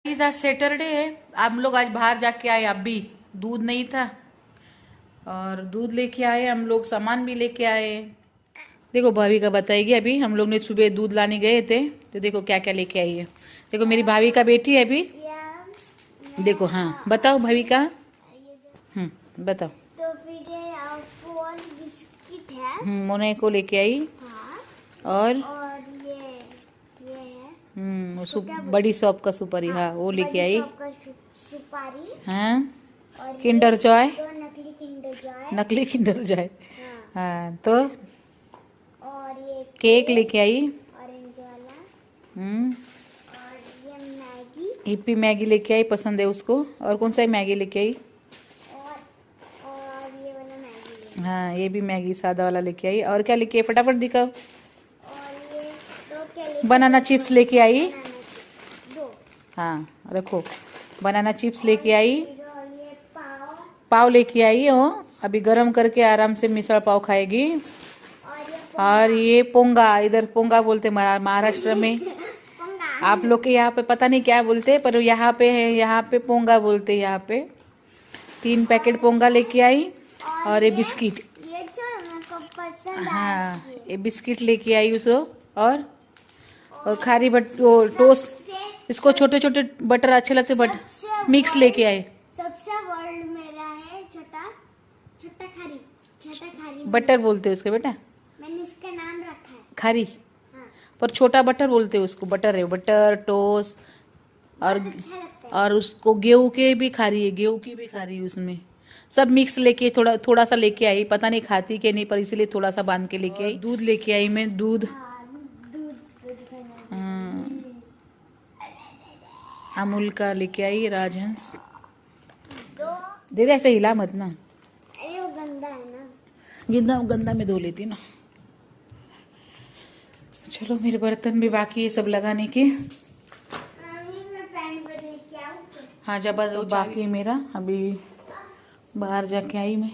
आज सैटरडे है। हम लोग आज बाहर जाके आए, अब भी दूध नहीं था और दूध लेके आए। हम लोग सामान भी लेके आए। देखो भाभी का बताएगी। अभी हम लोग ने सुबह दूध लाने गए थे तो देखो क्या क्या लेके आई है। देखो मेरी भाभी का बेटी है अभी। देखो हाँ बताओ भाभी का। बताओ। तो फिर ये फोन बिस्किट है। मोने को लेके आई। हाँ। और ये है बड़ी शॉप का सुपारी। हाँ वो लेके आई। सुपारी। हाँ और किंडर जॉय। दो नकली किंडर जॉय। नकली किंडर जॉय। हाँ। हाँ तो और ये केक लेके आई। ऑरेंज वाला। और ये मैगी। हिप्पी मैगी लेके आई, पसंद है उसको। और कौन सा मैगी लेके आई? और ये वाला मैगी। हाँ ये भी मैगी सादा वाला लेके आई। और क्या लेके आई फटाफट दिखाओ। और ये दो क्या लेके बनाना चिप्स लेके आई। दो। हाँ रखो। बनाना चिप्स लेके आई। और ये पाव लेके आई हो। अभी गरम करके आराम से मिसल पाव खाएगी। और ये पोंगा, इधर पोंगा बोलते महाराष्ट्र में। आप लोग के यहाँ पे पता नहीं क्या बोलते, पर यहाँ पे है, यहाँ पे पोंगा बोलते। यहाँ पे 3 पैकेट पोंगा लेके आई। और ये बिस्किट। ये जो मेरे को पसंद हाँ ये बिस्किट लेके आई उसको। और खारी वो टोस्ट। इसको छोटे छोटे बटर अच्छे लगते, बट मिक्स लेके आए। सबसे वर्ल्ड मेरा है छोटा छोटा खारी बटर बोलते हैं उसके बेटा। मैंने इसका नाम रखा है खारी। हाँ। पर छोटा बटर बोलते हैं उसको। बटर है, बटर टोस्ट। और बहुत अच्छा लगता है। और उसको गेहूं के भी खारी है, गेहूं की भी खारी है उसमें। सब मिक्स लेके थोड़ा थोड़ा सा लेके आई। पता नहीं खाती के नहीं, पर इसीलिए थोड़ा सा बांध के लेके आई। दूध लेके आई मैं, दूध। हाँ, दूध खाना। अमूल का लेके आई राजहंस। दो। दे दे, ऐसे हिला मत ना। अरे वो गंदा है ना। गंदा गंदा में धो लेती ना। चलो मेरे बर्तन भी बाकी है सब लगाने के। मम्मी मैं पैंट बदल के आऊँ क्या? हाँ जब बस बाकी है मेरा। अभी बाहर जाके आई मैं।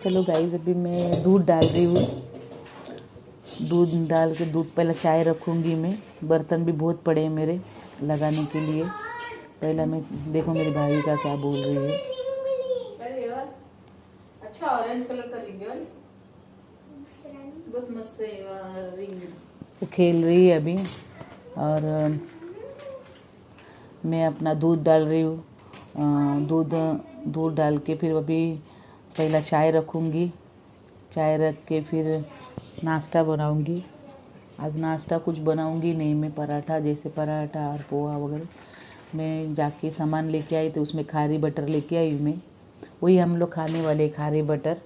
चलो गाइस अभी मैं दूध डाल रही हूँ। दूध डाल के दूध पहले चाय रखूँगी मैं। बर्तन भी बहुत पड़े हैं मेरे लगाने के लिए। पहला मैं देखो मेरी भाभी का क्या बोल रही है। अच्छा ऑरेंज कलर का रिंग है, बहुत मस्त है रिंग। वो खेल रही है अभी। और मैं अपना दूध डाल रही हूँ। दूध डाल के फिर अभी पहला चाय रखूँगी। चाय रख के फिर नाश्ता बनाऊँगी। आज नाश्ता कुछ बनाऊँगी नहीं मैं, पराठा जैसे पराठा और पोहा वगैरह। मैं जाके सामान लेके आई तो उसमें खारी बटर लेके आई हूँ मैं। वही हम लोग खाने वाले खारी बटर।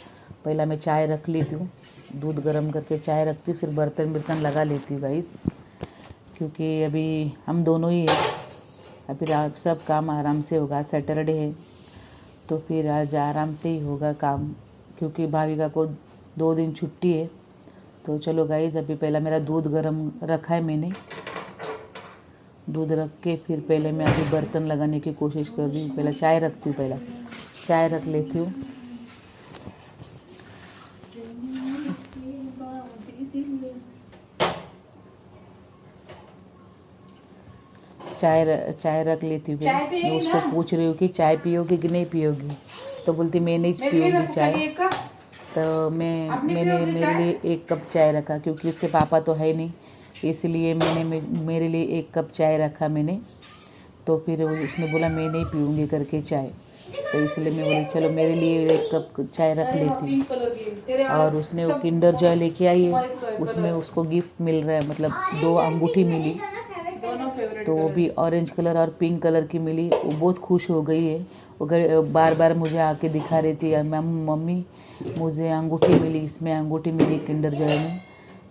पहला मैं चाय रख लेती हूँ, दूध गर्म करके चाय रखती हूँ, फिर बर्तन लगा लेती हूँ गाइस, क्योंकि अभी हम दोनों ही हैं। अभी आप सब काम आराम से होगा। सैटरडे है तो फिर आज आराम से ही होगा काम, क्योंकि भाविका को 2 दिन छुट्टी है। तो चलो गाइस अभी पहला मेरा दूध गर्म रखा है मैंने। दूध रख के फिर पहले मैं अभी बर्तन लगाने की कोशिश कर रही हूँ। पहला चाय रखती हूँ, पहला चाय रख लेती हूँ। चाय रख लेती हूँ। मैं उसको पूछ रही हूँ कि चाय पियोगी कि नहीं पियोगी, तो बोलती मैं नहीं पीऊँगी चाय। तो मैंने मेरे लिए 1 कप चाय रखा, क्योंकि उसके पापा तो है नहीं, इसलिए मैंने मेरे लिए 1 कप चाय रखा मैंने। तो फिर उसने बोला मैं नहीं पीऊँगी करके चाय, तो इसलिए मैं बोली चलो मेरे लिए 1 कप चाय रख लेती हूँ। और उसने वो किंडर जॉय लेके आई है, उसमें उसको गिफ्ट मिल रहा है, मतलब 2 अंगूठी मिली। तो वो भी ऑरेंज कलर और पिंक कलर की मिली। वो बहुत खुश हो गई है। वो बार बार मुझे आके दिखा रही थी, मम्मी मुझे अंगूठी मिली, इसमें अंगूठी मिली किंडर जॉय में।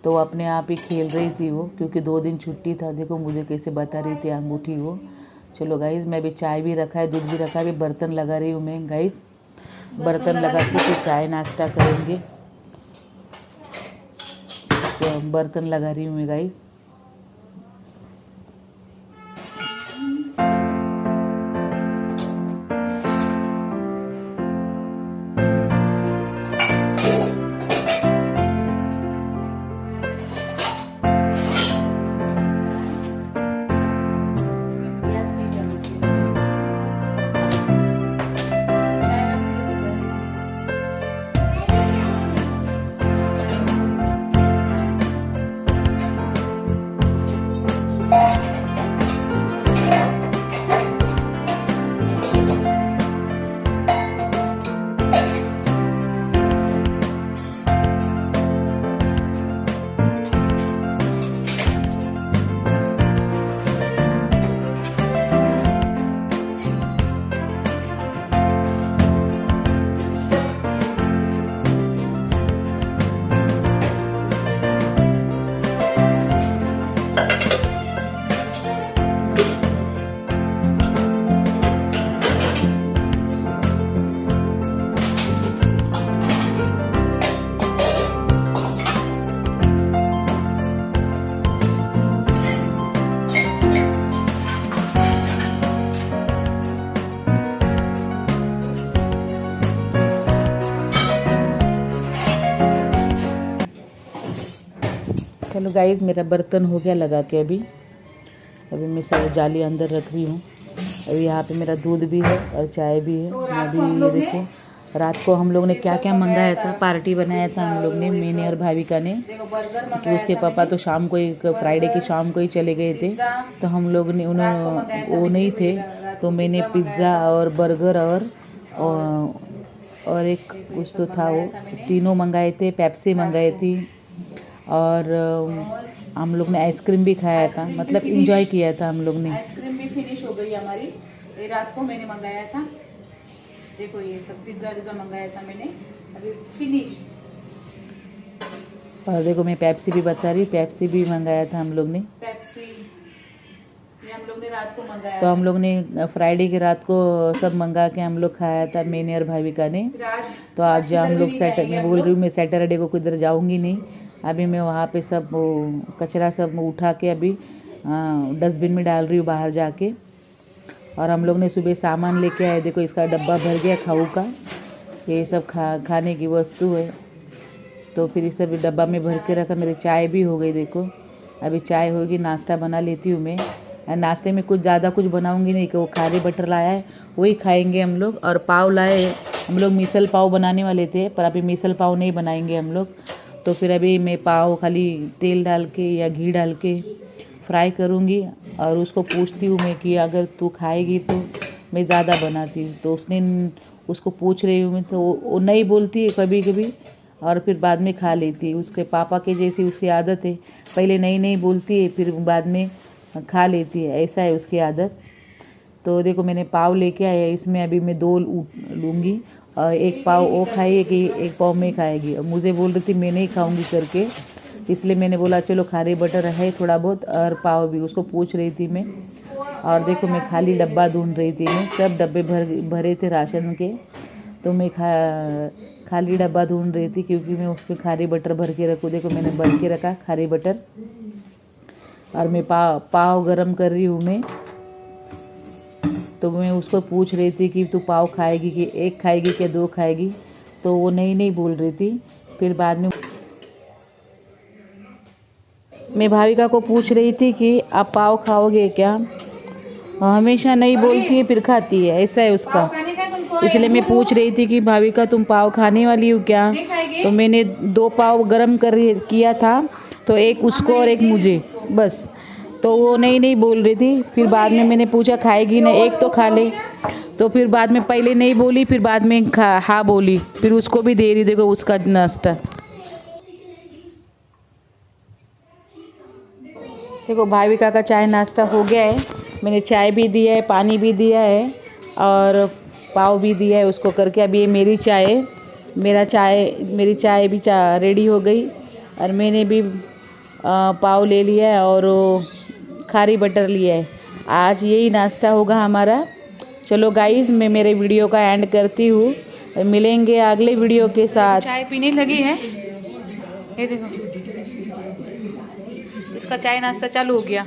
तो अपने आप ही खेल रही थी वो, क्योंकि 2 दिन छुट्टी था। देखो मुझे कैसे बता रही थी अंगूठी वो। चलो गाइज़ मैं भी चाय भी रखा है, दूध भी रखा है, अभी बर्तन लगा रही हूँ मैं गाइज़। बर्तन लगा के फिर चाय नाश्ता करेंगे। तो बर्तन लगा रही हूँ मैं गाइज़। चलो गाइस, मेरा बर्तन हो गया लगा के। अभी मैं सब जाली अंदर रख रही हूँ। अभी यहाँ पे मेरा दूध भी है और चाय भी है। तो मैं रात अभी को हम ये लोग ने देखो, रात को हम लोग ने क्या क्या मंगाया था, पार्टी बनाया था हम लोग ने, वही मैंने सब। और भाविका ने। देखो बर्गर क्योंकि मंगाया उसके था पापा मैंने, तो शाम को ही, फ्राइडे की शाम को ही चले गए थे, पिज्जा तो हम लोग ने रात को मंगाया था वो मैंने, नहीं थे, रात तो को मैंने पिज्जा पिज़्ज़ा मंगाया था। और बर्गर और एक कुछ तो था, वो तीनों मंगाए थे। पेप्सी मंगाई थी और हम लोग ने आइसक्रीम भी खाया था, मतलब इंजॉय किया था हम लोग ने। आइसक्रीम भी फिनिश हो गई हमारी। ये रात को मैंने मंगाया था। देखो ये सब पिज्जा मंगाया था मैंने, अभी फिनिश। और देखो मैं पेप्सी भी बता रही, पेप्सी भी मंगाया था हम लोग ने। पेप्सी ये हम लोग ने रात को मंगाया। तो हम लोग ने फ्राइडे की रात को सब मंगा के हम लोग खाया था, मैंने और भाविका ने। तो आज हम लोग मैं बोल रही हूँ, मैं सैटरडे को किधर जाऊँगी नहीं। अभी मैं वहाँ पे सब कचरा सब उठा के अभी डस्टबिन में डाल रही हूँ बाहर जाके। और हम लोग ने सुबह सामान लेके आए, देखो इसका डब्बा भर गया खाऊ का, ये सब खाने की वस्तु है। तो फिर इस सब डब्बा में भर के रखा। मेरी चाय भी हो गई, देखो अभी चाय होगी, नाश्ता बना लेती हूँ मैं। नाश्ते में कुछ ज़्यादा कुछ बनाऊँगी नहीं, कि वो खारी बटर लाया है वही खाएंगे हम लोग। और पाव लाए हम लोग, मिसल पाव बनाने वाले थे, पर अभी मिसल पाव नहीं बनाएंगे हम लोग। तो फिर अभी मैं पाव खाली तेल डाल के या घी डाल के फ्राई करूँगी। और उसको पूछती हूँ मैं कि अगर तू खाएगी तो मैं ज़्यादा बनाती हूँ। तो उसको पूछ रही हूँ मैं, तो वो नहीं बोलती है कभी कभी, और फिर बाद में खा लेती है। उसके पापा के जैसी उसकी आदत है, पहले नहीं बोलती है, फिर बाद में खा लेती है, ऐसा है उसकी आदत। तो देखो मैंने पाव लेके आया, इसमें अभी मैं 2 लूँगी। और एक पाव वो खाएगी, एक पाव मैं खाएगी। मुझे बोल रही थी मैं नहीं खाऊंगी करके, इसलिए मैंने बोला चलो खारी बटर है थोड़ा बहुत, और पाव भी उसको पूछ रही थी मैं। और देखो मैं खाली डब्बा ढूंढ रही थी, मैं सब डब्बे भरे थे राशन के। तो मैं खाली डब्बा ढूंढ रही थी, क्योंकि मैं उसमें खारी बटर भर के रखूँ। देखो मैंने भर के रखा खारी बटर। और मैं पाव गरम कर रही हूँ मैं। तो मैं उसको पूछ रही थी कि तू पाव खाएगी कि एक खाएगी कि 2 खाएगी, तो वो नहीं बोल रही थी। फिर बाद में मैं भाविका को पूछ रही थी कि आप पाव खाओगे क्या, हमेशा नहीं बोलती है फिर खाती है, ऐसा है उसका। इसलिए मैं पूछ रही थी कि भाविका तुम पाव खाने वाली हो क्या। तो मैंने 2 पाव गरम किया था, तो एक उसको और एक मुझे, बस। तो वो नहीं बोल रही थी। फिर बाद में मैंने पूछा खाएगी ना, एक तो खा ले। तो फिर बाद में पहले नहीं बोली, फिर बाद में हाँ बोली, फिर उसको भी दे रही। देखो उसका नाश्ता देखो, भाविका का चाय नाश्ता हो गया है। मैंने चाय भी दिया है, पानी भी दिया है और पाव भी दिया है उसको करके। अभी ये मेरी चाय भी रेडी हो गई। और मैंने भी पाव ले लिया है और खारी बटर लिया है। आज यही नाश्ता होगा हमारा। चलो गाइस, मैं मेरे वीडियो का एंड करती हूँ, मिलेंगे अगले वीडियो के साथ। चाय पीने लगी है, ये देखो इसका चाय नाश्ता चालू हो गया।